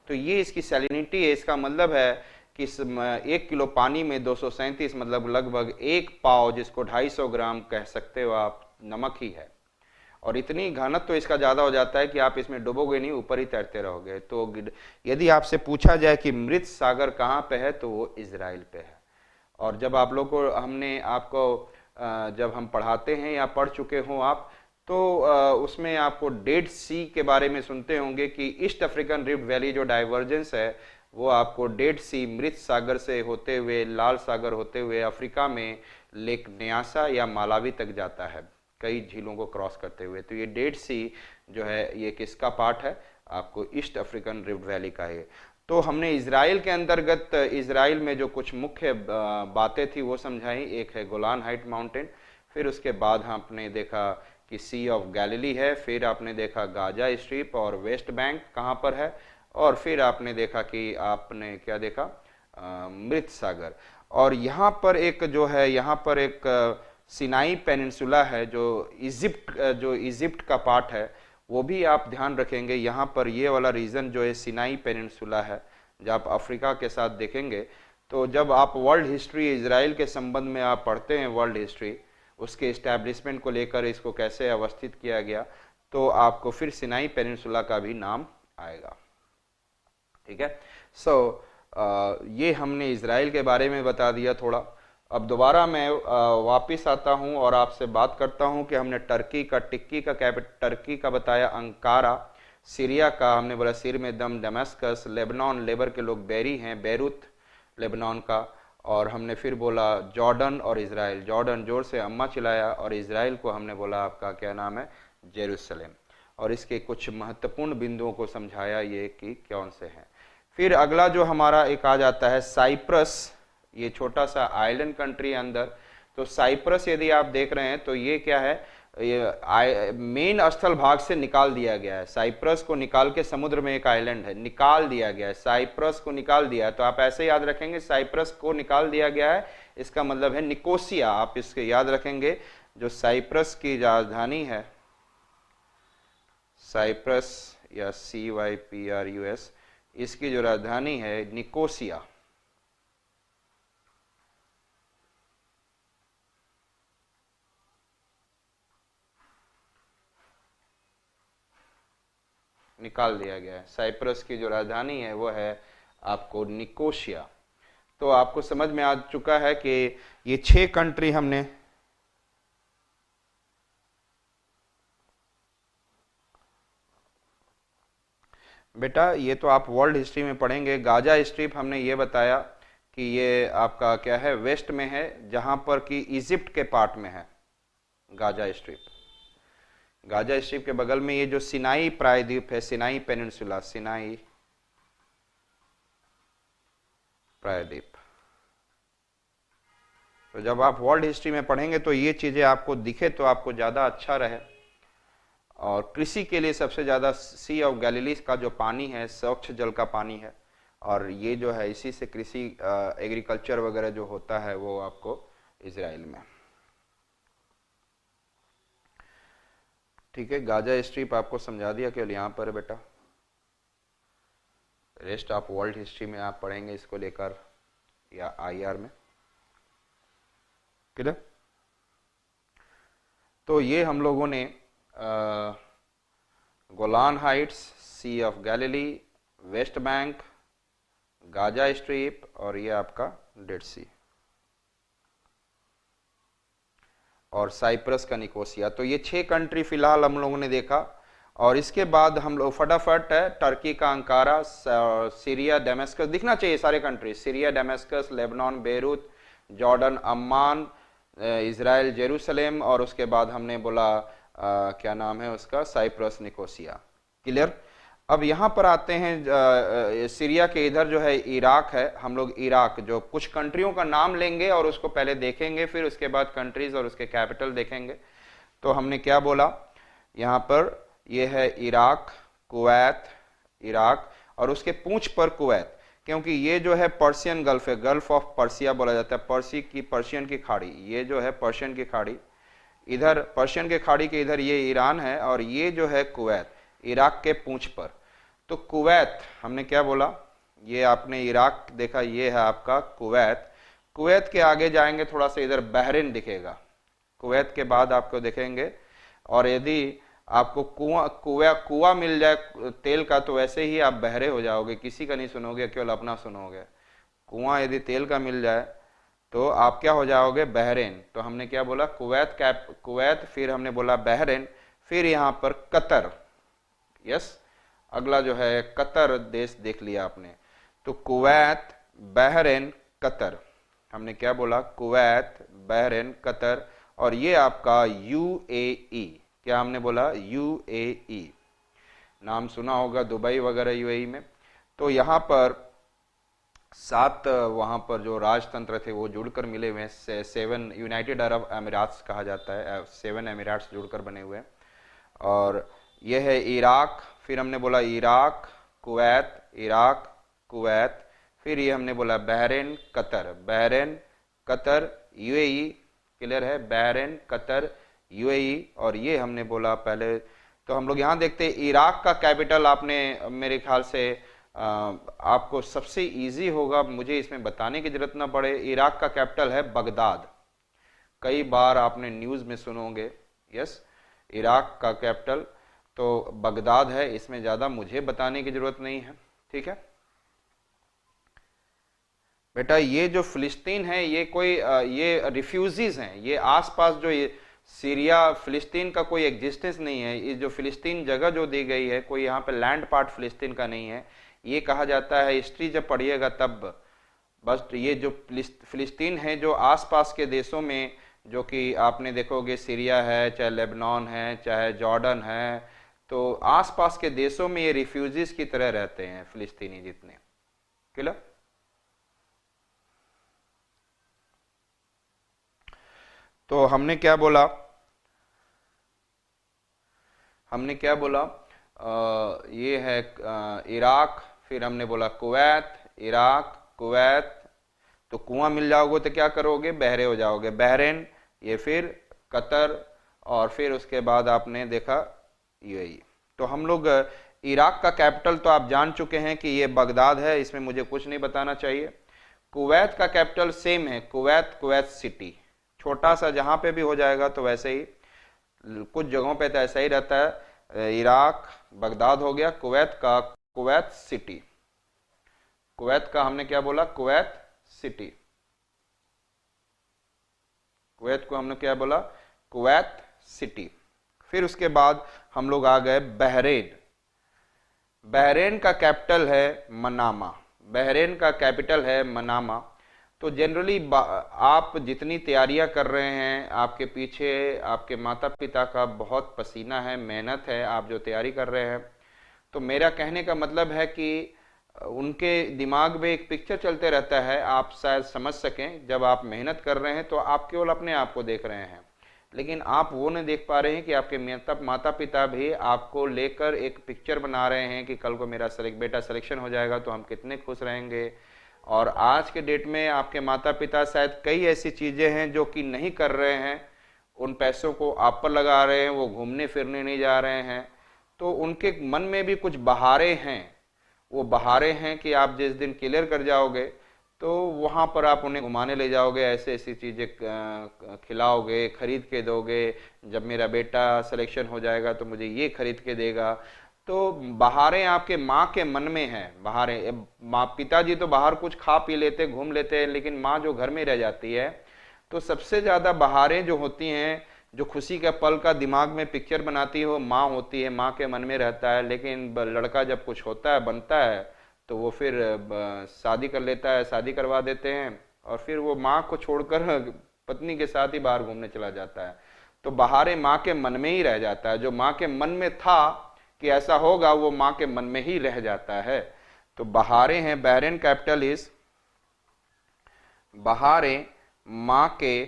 तो ये इसकी सैलिनिटी है। इसका मतलब है कि 1 किलो पानी में 237 मतलब लगभग 1 पाव, जिसको 250 ग्राम कह सकते हो आप, नमक ही है। और इतनी घनत्व तो इसका ज़्यादा हो जाता है कि आप इसमें डूबोगे नहीं, ऊपर ही तैरते रहोगे। तो यदि आपसे पूछा जाए कि मृत सागर कहाँ पे है, तो वो इजराइल पे है। और जब आप लोग को हमने आपको जब हम पढ़ाते हैं या पढ़ चुके हों आप, तो उसमें आपको डेड सी के बारे में सुनते होंगे कि ईस्ट अफ्रीकन रिफ्ट वैली जो डाइवर्जेंस है, वो आपको डेड सी, मृत सागर से होते हुए, लाल सागर होते हुए अफ्रीका में लेक न्यासा या मालावी तक जाता है, कई झीलों को क्रॉस करते हुए। तो ये डेड सी जो है ये किसका पार्ट है, आपको ईस्ट अफ्रीकन रिफ्ट वैली का है। तो हमने इजराइल के अंतर्गत, इजराइल में जो कुछ मुख्य बातें थी वो समझाई। एक है गोलान हाइट माउंटेन, फिर उसके बाद हमने देखा कि सी ऑफ गैलिली है, फिर आपने देखा गाजा स्ट्रिप और वेस्ट बैंक कहाँ पर है, और फिर आपने देखा कि आपने क्या देखा, मृत सागर। और यहाँ पर एक जो है, यहाँ पर एक सिनाई पेनिनसुला है जो इजिप्ट का पार्ट है, वो भी आप ध्यान रखेंगे। यहाँ पर ये वाला रीजन जो है सिनाई पेनिनसुला है, जब आप अफ्रीका के साथ देखेंगे, तो जब आप वर्ल्ड हिस्ट्री इजराइल के संबंध में आप पढ़ते हैं, वर्ल्ड हिस्ट्री उसके इस्टेब्लिशमेंट को लेकर इसको कैसे अवस्थित किया गया, तो आपको फिर सिनाई पेनिनसुला का भी नाम आएगा। ठीक है। सो ये हमने इजराइल के बारे में बता दिया थोड़ा। अब दोबारा मैं वापस आता हूं और आपसे बात करता हूं कि हमने टर्की का बताया अंकारा, सीरिया का हमने बोला सिर में दम दमस्कस, लेबनान लेबर के लोग बैरी हैं, बैरूत लेबनान का, और हमने फिर बोला जॉर्डन और इजराइल, जॉर्डन जोर से अम्मा चिल्लाया, और इजराइल को हमने बोला आपका क्या नाम है, जेरूसलेम। और इसके कुछ महत्वपूर्ण बिंदुओं को समझाया ये कि कौन से हैं। फिर अगला जो हमारा एक आ जाता है साइप्रस, ये छोटा सा आइलैंड कंट्री अंदर। तो साइप्रस यदि आप देख रहे हैं तो ये क्या है, ये मेन स्थल भाग से निकाल दिया गया है। साइप्रस को निकाल के समुद्र में एक आइलैंड है, निकाल दिया गया है, साइप्रस को निकाल दिया है। तो आप ऐसे याद रखेंगे, साइप्रस को निकाल दिया गया है, इसका मतलब है निकोसिया। आप इसके याद रखेंगे, जो साइप्रस की राजधानी है, साइप्रस या CYPRUS, इसकी जो राजधानी है निकोसिया। निकाल दिया गया है। साइप्रस की जो राजधानी है वो है आपको निकोसिया। तो आपको समझ में आ चुका है कि ये 6 कंट्री हमने बेटा, ये तो आप वर्ल्ड हिस्ट्री में पढ़ेंगे। गाजा स्ट्रिप हमने ये बताया कि ये आपका क्या है, वेस्ट में है, जहां पर कि इजिप्ट के पार्ट में है गाजा स्ट्रिप। गाजा स्ट्रिप के बगल में ये जो सिनाई प्रायद्वीप है, सिनाई पेनिनसुला, सिनाई प्रायद्वीप। तो जब आप वर्ल्ड हिस्ट्री में पढ़ेंगे तो ये चीजें आपको दिखे तो आपको ज्यादा अच्छा रहे। और कृषि के लिए सबसे ज्यादा सी ऑफ गैलिली का जो पानी है, स्वच्छ जल का पानी है, और ये जो है इसी से कृषि एग्रीकल्चर वगैरह जो होता है वो आपको इजराइल में। ठीक है, गाजा स्ट्रिप आपको समझा दिया, केवल यहाँ पर है बेटा, रेस्ट आप वर्ल्ड हिस्ट्री में आप पढ़ेंगे इसको लेकर या IR में। क्लियर? तो ये हम लोगों ने Golan Heights, Sea of Galilee, West Bank, Gaza Strip और ये आपका डेड सी और साइप्रस का निकोसिया। तो ये 6 कंट्री फिलहाल हम लोगों ने देखा। और इसके बाद हम लोग फटाफट है, टर्की का अंकारा, सीरिया डेमेस्कस, दिखना चाहिए सारे country, Syria Damascus, Lebanon Beirut, Jordan Amman, Israel Jerusalem, और उसके बाद हमने बोला क्या नाम है उसका, साइप्रस निकोसिया। क्लियर? अब यहाँ पर आते हैं, सीरिया के इधर जो है इराक है। हम लोग इराक जो कुछ कंट्रियों का नाम लेंगे और उसको पहले देखेंगे, फिर उसके बाद कंट्रीज और उसके कैपिटल देखेंगे। तो हमने क्या बोला, यहाँ पर ये है इराक, कुवैत, इराक, और उसके पूंछ पर कुवैत, क्योंकि ये जो है पर्शियन गल्फ है, गल्फ ऑफ पर्सिया बोला जाता है, पर्शियन की खाड़ी, ये जो है पर्शियन की खाड़ी, इधर पर्शियन के खाड़ी के इधर ये ईरान है, और ये जो है कुवैत, इराक के पूंछ पर। तो कुवैत हमने क्या बोला, ये आपने इराक देखा, ये है आपका कुवैत। कुवैत के आगे जाएंगे थोड़ा सा इधर बहरीन दिखेगा, कुवैत के बाद आपको देखेंगे। और यदि आपको कुआं मिल जाए तेल का तो वैसे ही आप बहरे हो जाओगे, किसी का नहीं सुनोगे, केवल अपना सुनोगे। कुआं यदि तेल का मिल जाए तो आप क्या हो जाओगे, बहरीन। तो हमने क्या बोला, कुवैत, फिर हमने बोला बहरीन, फिर यहां पर कतर। यस, अगला जो है कतर देश देख लिया आपने। तो कुवैत, बहरीन, कतर, हमने क्या बोला, कुवैत, बहरीन, कतर, और ये आपका यूएई। क्या हमने बोला, यूएई। नाम सुना होगा दुबई वगैरह यूएई में। तो यहां पर 7 वहां पर जो राजतंत्र थे वो जुड़कर मिले हुए हैं, 7 यूनाइटेड अरब अमीरात्स कहा जाता है, 7 अमीरात्स जुड़कर बने हुए हैं। और यह है इराक, फिर हमने बोला इराक, कुवैत, इराक, कुवैत, फिर ये हमने बोला Bahrain, Qatar, Bahrain, Qatar, UAE. Clear है, बहरीन, कतर, यूएई। और ये हमने बोला पहले। तो हम लोग यहां देखते हैं इराक का कैपिटल, आपने मेरे ख्याल से आपको सबसे इजी होगा, मुझे इसमें बताने की जरूरत ना पड़े, इराक का कैपिटल है बगदाद। कई बार आपने न्यूज में सुनोगे। यस, इराक का कैपिटल तो बगदाद है, इसमें ज्यादा मुझे बताने की जरूरत नहीं है। ठीक है बेटा, ये जो फिलिस्तीन है ये कोई ये रिफ्यूजीज हैं, ये आसपास जो ये सीरिया फिलिस्तीन का कोई एग्जिस्टेंस नहीं है। ये जो फिलिस्तीन जगह जो दी गई है, कोई यहाँ पे लैंड पार्ट फिलिस्तीन का नहीं है। ये कहा जाता है, हिस्ट्री जब पढ़िएगा तब, बस ये जो फिलिस्तीन है जो आसपास के देशों में, जो कि आपने देखोगे सीरिया है, चाहे लेबनान है, चाहे जॉर्डन है, तो आसपास के देशों में ये रिफ्यूजीज की तरह रहते हैं फिलिस्तीनी जितने। क्लियर? तो हमने क्या बोला, ये है इराक, फिर हमने बोला कुवैत, इराक, कुवैत। तो कुआं मिल जाओगे तो क्या करोगे, बहरे हो जाओगे, बहरीन, ये फिर कतर, और फिर उसके बाद आपने देखा यूएई। तो हम लोग इराक का कैपिटल तो आप जान चुके हैं कि ये बगदाद है, इसमें मुझे कुछ नहीं बताना चाहिए। कुवैत का कैपिटल सेम है, कुवैत, कुवैत सिटी, छोटा सा जहां पे भी हो जाएगा तो वैसे ही, कुछ जगहों पे तो ऐसा ही रहता है। इराक बगदाद हो गया, कुवैत का कुवैत सिटी, कुवैत का हमने क्या बोला, कुवैत सिटी, कुवैत को हमने क्या बोला, कुवैत सिटी। फिर उसके बाद हम लोग आ गए बहरीन। बहरीन का कैपिटल है मनामा, बहरीन का कैपिटल है मनामा। तो जनरली आप जितनी तैयारियां कर रहे हैं, आपके पीछे आपके माता पिता का बहुत पसीना है, मेहनत है, आप जो तैयारी कर रहे हैं। तो मेरा कहने का मतलब है कि उनके दिमाग में एक पिक्चर चलते रहता है, आप शायद समझ सकें। जब आप मेहनत कर रहे हैं तो आप केवल अपने आप को देख रहे हैं, लेकिन आप वो नहीं देख पा रहे हैं कि आपके माता पिता भी आपको लेकर एक पिक्चर बना रहे हैं कि कल को मेरा बेटा सिलेक्शन हो जाएगा तो हम कितने खुश रहेंगे। और आज के डेट में आपके माता पिता शायद कई ऐसी चीजें हैं जो कि नहीं कर रहे हैं, उन पैसों को आप पर लगा रहे हैं, वो घूमने फिरने नहीं जा रहे हैं। तो उनके मन में भी कुछ बहारे हैं, वो बहारे हैं कि आप जिस दिन क्लियर कर जाओगे तो वहां पर आप उन्हें घुमाने ले जाओगे, ऐसे ऐसी चीजें खिलाओगे, खरीद के दोगे, जब मेरा बेटा सिलेक्शन हो जाएगा तो मुझे ये खरीद के देगा। तो बहारें आपके माँ के मन में हैं, बहारें। माँ पिताजी तो बाहर कुछ खा पी लेते, घूम लेते हैं, लेकिन माँ जो घर में रह जाती है, तो सबसे ज्यादा बहारें जो होती हैं, जो खुशी का पल का दिमाग में पिक्चर बनाती है, वो माँ होती है, माँ के मन में रहता है। लेकिन लड़का जब कुछ होता है, बनता है, तो वो फिर शादी कर लेता है, शादी करवा देते हैं, और फिर वो माँ को छोड़कर पत्नी के साथ ही बाहर घूमने चला जाता है। तो बहारें माँ के मन में ही रह जाता है, जो माँ के मन में था कि ऐसा होगा, वो माँ के मन में ही रह जाता है। तो बहारें हैं, बहरीन कैपिटल इज, बहारें माँ के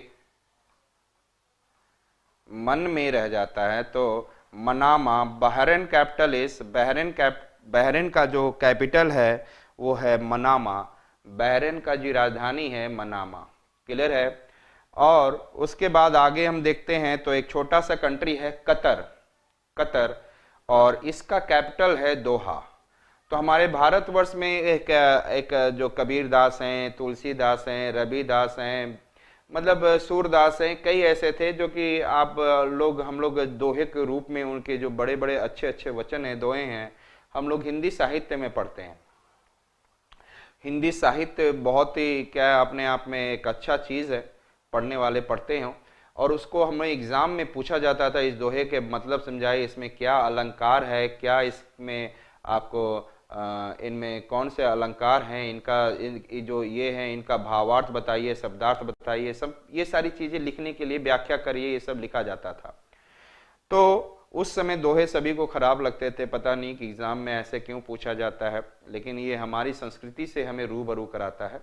मन में रह जाता है। तो Manama, Bahrain capital is, Bahrain का जो कैपिटल है वो है मनामा, बहरीन का जो राजधानी है मनामा। क्लियर है? और उसके बाद आगे हम देखते हैं तो एक छोटा सा कंट्री है कतर, कतर, और इसका कैपिटल है दोहा। तो हमारे भारतवर्ष में एक जो कबीरदास हैं, तुलसीदास हैं, रविदास हैं, मतलब सूरदास हैं, कई ऐसे थे जो कि हम लोग दोहे के रूप में उनके जो बड़े बड़े अच्छे अच्छे वचन हैं, दोहे हैं, हम लोग हिंदी साहित्य में पढ़ते हैं। हिंदी साहित्य बहुत ही क्या अपने आप में एक अच्छा चीज़ है, पढ़ने वाले पढ़ते हैं। और उसको हमें एग्ज़ाम में पूछा जाता था, इस दोहे के मतलब समझाइए, इसमें क्या अलंकार है, क्या इसमें आपको इनमें कौन से अलंकार हैं, जो ये हैं इनका भावार्थ बताइए, शब्दार्थ बताइए, सब ये सारी चीज़ें लिखने के लिए व्याख्या करिए, ये सब लिखा जाता था। तो उस समय दोहे सभी को खराब लगते थे, पता नहीं कि एग्ज़ाम में ऐसे क्यों पूछा जाता है, लेकिन ये हमारी संस्कृति से हमें रूबरू कराता है।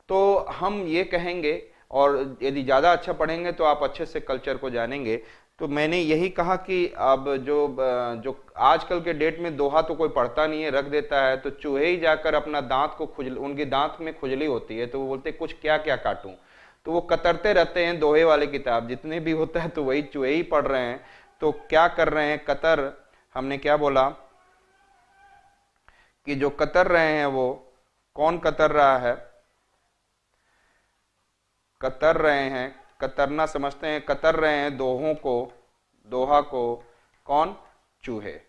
तो हम ये कहेंगे, और यदि ज़्यादा अच्छा पढ़ेंगे तो आप अच्छे से कल्चर को जानेंगे। तो मैंने यही कहा कि अब जो आजकल के डेट में दोहा तो कोई पढ़ता नहीं है, रख देता है, तो चूहे ही जाकर अपना दांत को उनके दांत में खुजली होती है तो वो बोलते कुछ क्या क्या काटूं, तो वो कतरते रहते हैं दोहे वाले किताब जितने भी होता है, तो वही चूहे ही पढ़ रहे हैं। तो क्या कर रहे हैं, कतर, हमने क्या बोला कि जो कतर रहे हैं वो कौन कतर रहा है, कतर रहे हैं, कतरना समझते हैं, कतर रहे हैं दोहा को कौन, चूहे।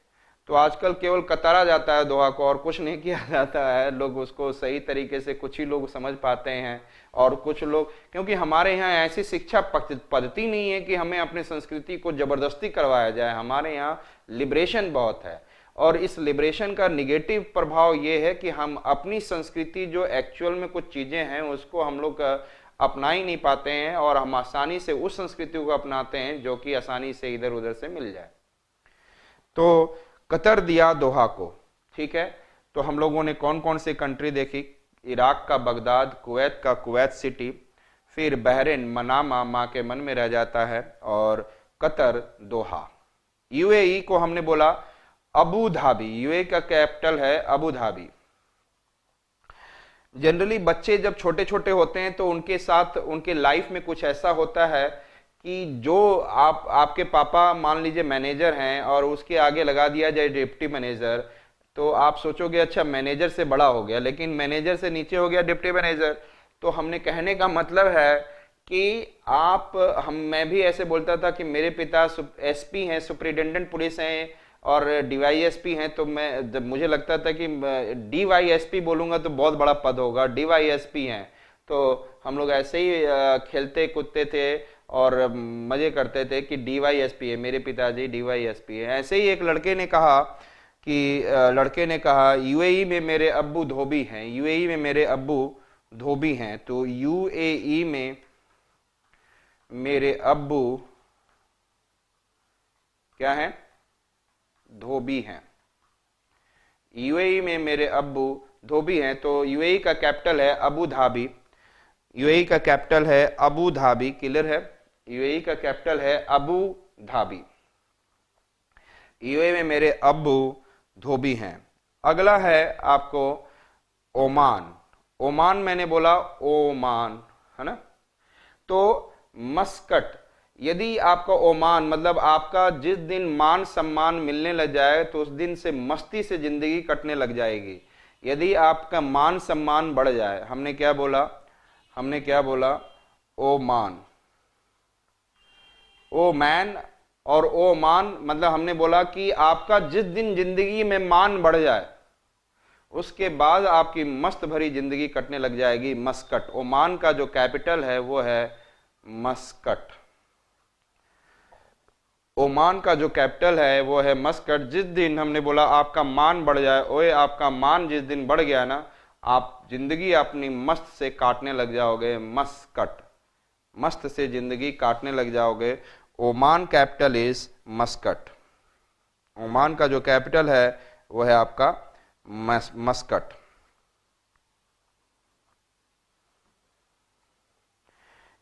तो आजकल केवल कतरा जाता है दोहा को और कुछ नहीं किया जाता है। लोग उसको सही तरीके से कुछ ही लोग समझ पाते हैं और कुछ लोग, क्योंकि हमारे यहाँ ऐसी शिक्षा पद्धति नहीं है कि हमें अपनी संस्कृति को जबरदस्ती करवाया जाए। हमारे यहाँ लिबरेशन बहुत है और इस लिबरेशन का निगेटिव प्रभाव ये है कि हम अपनी संस्कृति जो एक्चुअल में कुछ चीज़ें हैं उसको हम लोग अपना ही नहीं पाते हैं और हम आसानी से उस संस्कृति को अपनाते हैं जो कि आसानी से इधर उधर से मिल जाए। तो कतर दिया दोहा को, ठीक है। तो हम लोगों ने कौन कौन सी कंट्री देखी, इराक का बगदाद, कुवैत का कुवैत सिटी, फिर बहरीन मनामा, माँ के मन में रह जाता है, और कतर दोहा। यूएई को हमने बोला अबू धाबी, यूएई का कैपिटल है अबू धाबी। जनरली बच्चे जब छोटे छोटे होते हैं तो उनके साथ उनके लाइफ में कुछ ऐसा होता है कि जो आपके पापा मान लीजिए मैनेजर हैं और उसके आगे लगा दिया जाए डिप्टी मैनेजर, तो आप सोचोगे अच्छा मैनेजर से बड़ा हो गया, लेकिन मैनेजर से नीचे हो गया डिप्टी मैनेजर। तो हमने कहने का मतलब है कि मैं भी ऐसे बोलता था कि मेरे पिता एसपी हैं, सुपरिटेंडेंट पुलिस हैं और डीवाईएसपी हैं, तो जब मुझे लगता था कि डीवाईएसपी बोलूंगा तो बहुत बड़ा पद होगा, डीवाईएसपी हैं। तो हम लोग ऐसे ही खेलते कूदते थे और मजे करते थे कि डीवाईएसपी है, मेरे पिताजी डीवाईएसपी है। ऐसे ही एक लड़के ने कहा यूएई में मेरे अब्बू धोबी हैं, यूएई में मेरे अब्बू धोबी हैं। तो यूएई में मेरे अब्बू क्या हैं, धोबी हैं। यूएई में मेरे अब्बू धोबी हैं। तो यूएई का कैपिटल है अबू धाबी, यूएई का कैपिटल है अबू धाबी, क्लियर है। यूएई का कैपिटल है अबू धाबी। यूएई में मेरे अब्बू धोबी हैं। अगला है आपको ओमान। ओमान मैंने बोला ओमान, है ना। तो मस्कट, यदि आपका ओमान मतलब आपका जिस दिन मान सम्मान मिलने लग जाए तो उस दिन से मस्ती से जिंदगी कटने लग जाएगी। यदि आपका मान सम्मान बढ़ जाए, हमने क्या बोला ओमान, ओ मैन और ओ मान, मतलब हमने बोला कि आपका जिस दिन जिंदगी में मान बढ़ जाए उसके बाद आपकी मस्त भरी जिंदगी कटने लग जाएगी। मस्कट, ओमान का जो कैपिटल है वो है मस्कट। ओमान का जो कैपिटल है वो है मस्कट। जिस दिन हमने बोला आपका मान बढ़ जाए, ओए आपका मान जिस दिन बढ़ गया ना, आप जिंदगी अपनी मस्त से काटने लग जाओगे। मस्कट, मस्त से जिंदगी काटने लग जाओगे। Oman capital is Muscat. Oman का जो कैपिटल है वो है आपका मस्कट।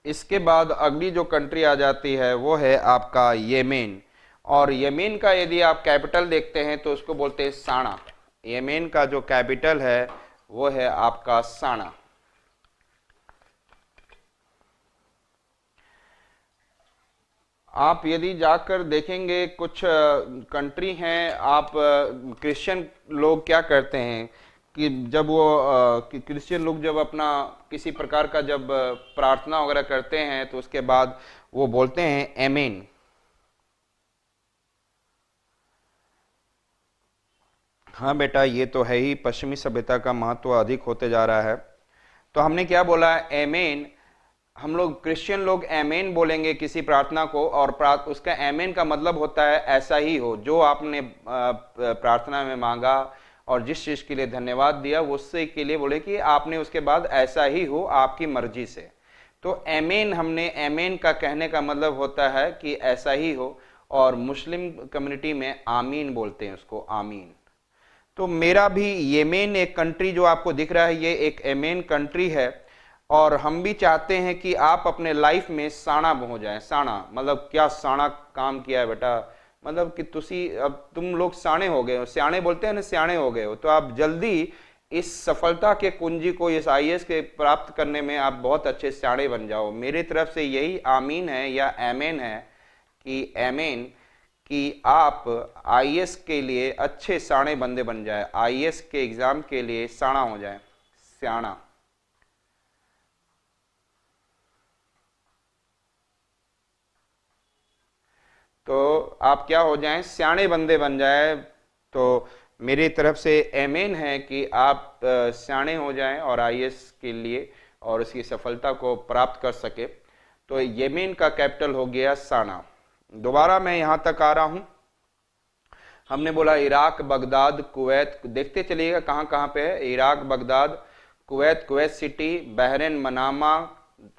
इसके बाद अगली जो कंट्री आ जाती है वो है आपका येमेन। और येमेन का यदि आप कैपिटल देखते हैं तो उसको बोलते हैं साना। येमेन का जो कैपिटल है वो है आपका साना। आप यदि जाकर देखेंगे कुछ कंट्री हैं, आप क्रिश्चियन लोग क्या करते हैं कि जब वो क्रिश्चियन लोग जब अपना किसी प्रकार का जब प्रार्थना वगैरह करते हैं तो उसके बाद वो बोलते हैं आमीन। हाँ बेटा, ये तो है ही, पश्चिमी सभ्यता का महत्व अधिक होते जा रहा है। तो हमने क्या बोला, आमीन। हम लोग क्रिश्चियन लोग आमीन बोलेंगे किसी प्रार्थना को, और उसका आमीन का मतलब होता है ऐसा ही हो, जो आपने प्रार्थना में मांगा और जिस चीज के लिए धन्यवाद दिया उससे के लिए बोले कि आपने उसके बाद ऐसा ही हो आपकी मर्जी से। तो आमीन, हमने आमीन का कहने का मतलब होता है कि ऐसा ही हो, और मुस्लिम कम्युनिटी में आमीन बोलते हैं उसको, आमीन। तो मेरा भी येमेन एक कंट्री जो आपको दिख रहा है, ये एक येमेन कंट्री है, और हम भी चाहते हैं कि आप अपने लाइफ में साना हो जाए। साना मतलब क्या, साना काम किया है बेटा, मतलब कि अब तुम लोग साने हो गए हो, सियाने बोलते हैं ना, सियाने हो गए हो, तो आप जल्दी इस सफलता के कुंजी को, इस आईएएस के प्राप्त करने में आप बहुत अच्छे सियाने बन जाओ। मेरी तरफ से यही आमीन है या आमेन है कि आमेन, कि आप आईएएस के लिए अच्छे साणे बंदे बन जाए, आईएएस के एग्जाम के लिए साना हो जाए, सियाना। तो आप क्या हो जाएं, सियाने बंदे बन जाए। तो मेरी तरफ से आमीन है कि आप सियाने हो जाएं और आईएएस के लिए और उसकी सफलता को प्राप्त कर सके। तो येमेन का कैपिटल हो गया साना। दोबारा मैं यहां तक आ रहा हूं। हमने बोला इराक, बगदाद, कुवैत, देखते चलिएगा कहां कहां पे है। Iraq, Baghdad, Kuwait, Kuwait City, Bahrain, Manama,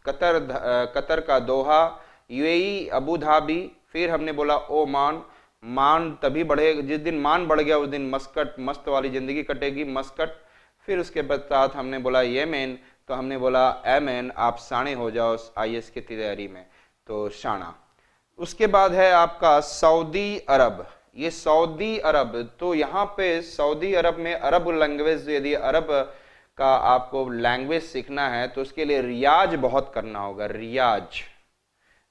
Qatar का दोहा, यूएई, अबू धाबी। फिर हमने बोला ओमान। मान तभी बढ़ेगा, जिस दिन मान बढ़ गया उस दिन मस्कट, मस्त वाली जिंदगी कटेगी, मस्कट। फिर उसके बाद हमने बोला येमेन। तो हमने बोला एमेन, आप साने हो जाओ आईएएस की तैयारी में, तो शाना। उसके बाद है आपका सऊदी अरब। ये सऊदी अरब, तो यहाँ पे सऊदी अरब में अरब लैंग्वेज, यदि अरब का आपको लैंग्वेज सीखना है तो उसके लिए रियाज बहुत करना होगा। रियाज,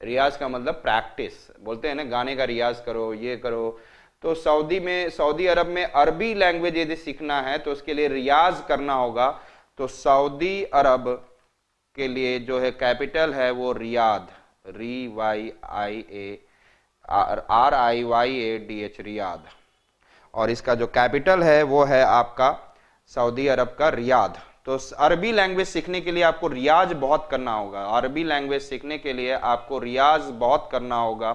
रियाज का मतलब प्रैक्टिस, बोलते हैं ना गाने का रियाज करो, ये करो। तो सऊदी अरब में अरबी लैंग्वेज यदि सीखना है तो उसके लिए रियाज करना होगा। तो सऊदी अरब के लिए जो है कैपिटल है वो रियाद, RIYADH, रियाद। और इसका जो कैपिटल है वो है आपका सऊदी अरब का रियाद। तो अरबी लैंग्वेज सीखने के लिए आपको रियाज बहुत करना होगा, अरबी लैंग्वेज सीखने के लिए आपको रियाज बहुत करना होगा।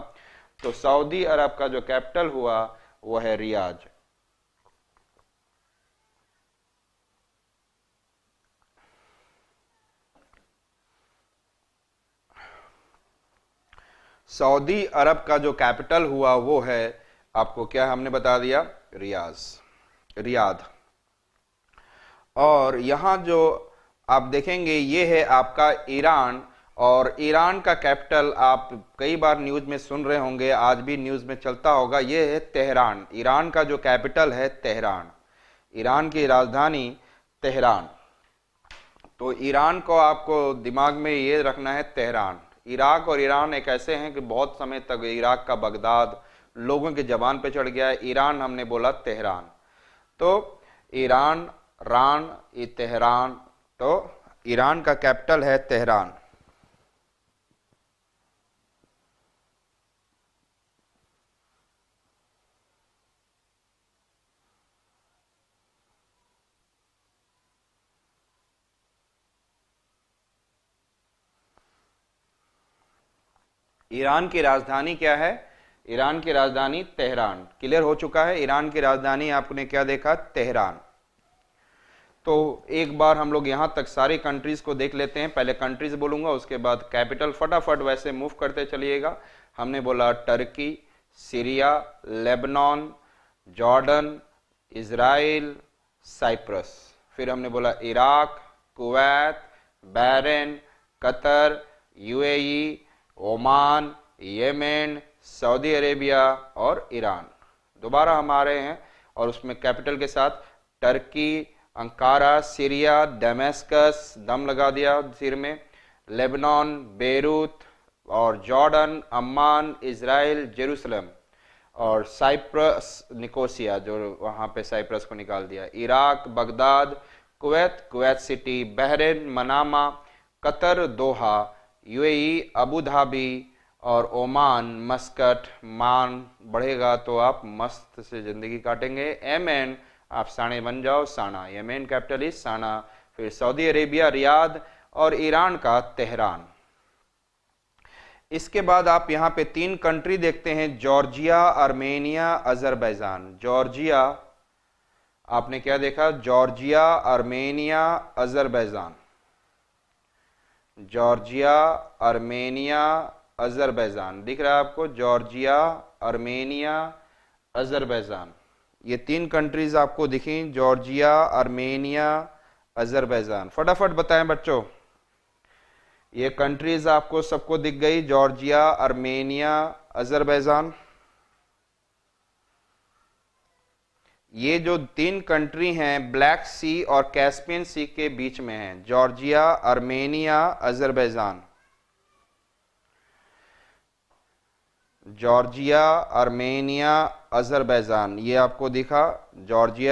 तो सऊदी अरब का जो कैपिटल हुआ वो है रियाज। सऊदी अरब का जो कैपिटल हुआ वो है आपको क्या हमने बता दिया, रियाद। और यहां जो आप देखेंगे ये है आपका ईरान, और ईरान का कैपिटल आप कई बार न्यूज में सुन रहे होंगे, आज भी न्यूज में चलता होगा, ये है तेहरान। ईरान का जो कैपिटल है तेहरान, ईरान की राजधानी तेहरान। तो ईरान को आपको दिमाग में ये रखना है, तेहरान। इराक और ईरान एक ऐसे हैं कि बहुत समय तक इराक का बगदाद लोगों की जबान पे चढ़ गया है, ईरान हमने बोला तेहरान। तो ईरान, रान, ये तेहरान। तो ईरान का कैपिटल है तेहरान। ईरान की राजधानी क्या है, ईरान की राजधानी तेहरान। क्लियर हो चुका है, ईरान की राजधानी आपने क्या देखा, तेहरान। तो एक बार हम लोग यहां तक सारी कंट्रीज को देख लेते हैं। पहले कंट्रीज बोलूंगा, उसके बाद कैपिटल, फटाफट वैसे मूव करते चलिएगा। हमने बोला Turkey, Syria, Lebanon, Jordan, Israel, Cyprus. फिर हमने बोला Iraq, Kuwait, Bahrain, Qatar, UAE, Oman, Yemen, Saudi Arabia और ईरान। दोबारा हम आ रहे हैं और उसमें कैपिटल के साथ टर्की, अंकारा, सीरिया, दमेस्कस, दम लगा दिया सिर में, लेबनान, बेरूत, और जॉर्डन, अम्मान, इजराइल, जेरूसलम, और साइप्रस, निकोसिया जो वहां पे साइप्रस को निकाल दिया, Iraq, Baghdad, Kuwait, Kuwait City, Bahrain, Manama, Qatar, Doha, UAE, Abu Dhabi, और ओमान, मस्कट। मान बढ़ेगा तो आप मस्त से जिंदगी काटेंगे। यमन, आप साने बन जाओ, साना, यमन कैपिटल इज साना। फिर सऊदी अरेबिया, रियाद, और ईरान का तेहरान। इसके बाद आप यहाँ पे 3 कंट्री देखते हैं, जॉर्जिया, आर्मेनिया, अजरबैजान। जॉर्जिया, आपने क्या देखा, Georgia, Armenia, Azerbaijan. Georgia, Armenia, Azerbaijan दिख रहा है आपको, जॉर्जिया, आर्मेनिया, अजरबैजान। ये 3 कंट्रीज आपको दिखी, जॉर्जिया, आर्मेनिया, अजरबैजान। फटाफट बताएं बच्चों, ये कंट्रीज आपको सबको दिख गई, जॉर्जिया, आर्मेनिया, अजरबैजान। ये जो 3 कंट्री हैं ब्लैक सी और कैस्पियन सी के बीच में हैं, Georgia, Armenia, Azerbaijan. Georgia, Armenia, Azerbaijan, ये आपको दिखा, जॉर्जिया